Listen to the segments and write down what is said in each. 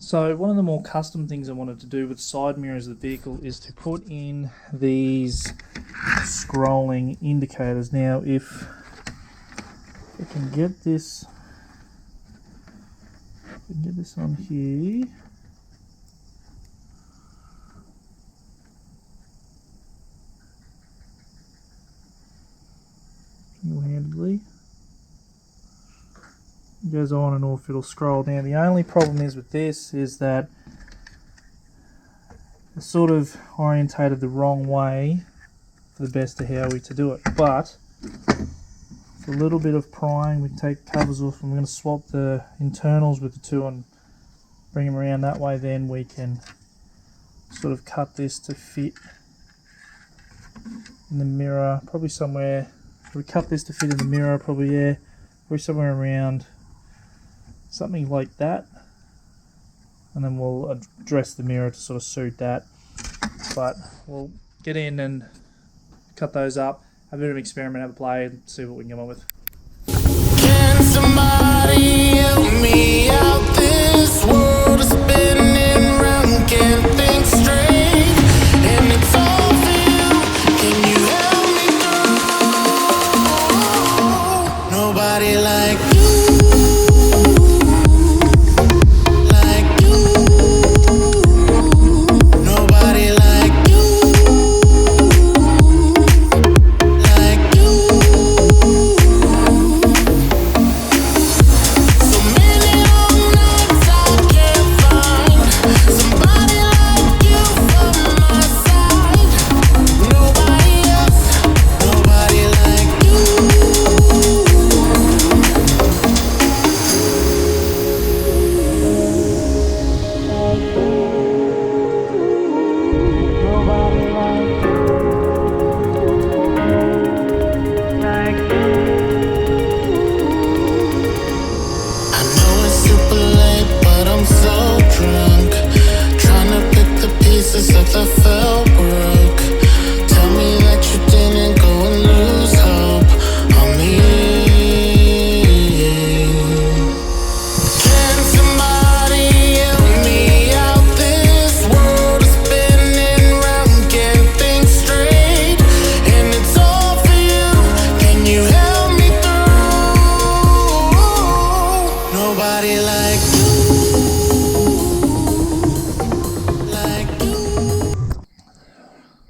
So one of the more custom things I wanted to do with side mirrors of the vehicle is to put in these scrolling indicators. Now if I can get this, on here, single-handedly. It goes on and off, it'll scroll. Now the only problem is with this is that it's sort of orientated the wrong way for the best of how we to do it, but with a little bit of prying we can take the covers off, and we're going to swap the internals with the two and bring them around that way. Then we can sort of cut this to fit in the mirror, probably somewhere. We cut this to fit in the mirror, probably somewhere around something like that, and then we'll address the mirror to sort of suit that. But we'll get in and cut those up, have a bit of an experiment, have a play, and see what we can come up with. Can somebody help me out? This world is spinning round, can't think straight, and it's all for you. Can you help me through? Nobody like you.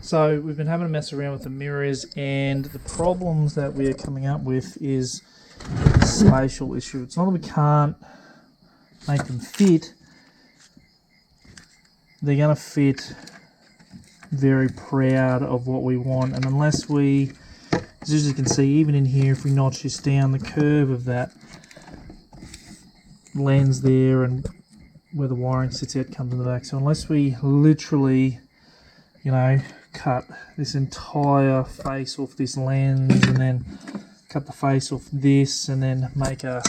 So we've been having a mess around with the mirrors, and the problems that we're coming up with is a spatial issue. It's not that we can't make them fit, they're going to fit very proud of what we want, and unless we, as you can see, even in here, if we notch this down, the curve of that lens there and where the wiring sits out comes in the back. So unless we literally, cut this entire face off this lens and then cut the face off this and then make a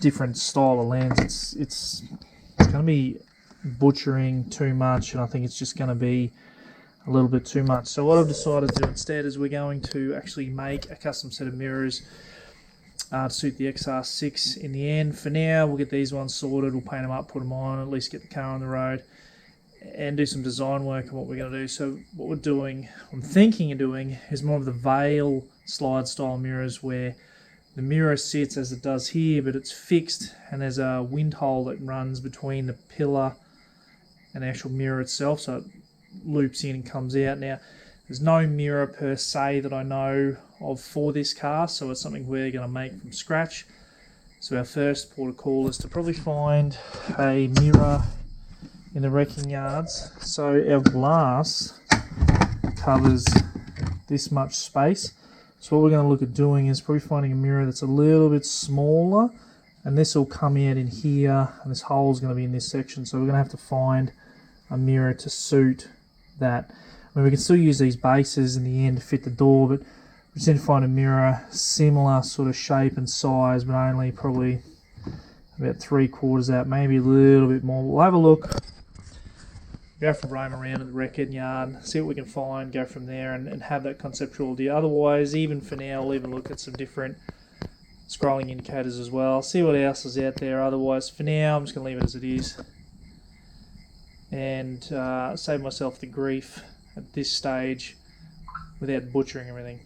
different style of lens, it's going to be butchering too much, and I think it's just going to be a little bit too much. So what I've decided to do instead is we're going to actually make a custom set of mirrors to suit the XR6 in the end. For now, we'll get these ones sorted, we'll paint them up, put them on, at least get the car on the road, and do some design work on what we're going to do. So what I'm thinking of doing is more of the veil slide style mirrors, where the mirror sits as it does here, but it's fixed, and there's a wind hole that runs between the pillar and the actual mirror itself, so it loops in and comes out. Now, there's no mirror per se that I know of for this car, so it's something we're going to make from scratch. So our first port of call is to probably find a mirror in the wrecking yards. So our glass covers this much space, so what we're going to look at doing is probably finding a mirror that's a little bit smaller, and this will come out in here, and this hole is going to be in this section, so we're going to have to find a mirror to suit that. I mean, we can still use these bases in the end to fit the door, but we just need to find a mirror similar sort of shape and size, but only probably about 3/4 out, maybe a little bit more. We'll have a look, go for a roam around at the wrecking yard, see what we can find, go from there, and have that conceptual idea. Otherwise, even for now, we'll even look at some different scrolling indicators as well. See what else is out there. Otherwise, for now, I'm just going to leave it as it is and save myself the grief at this stage without butchering everything.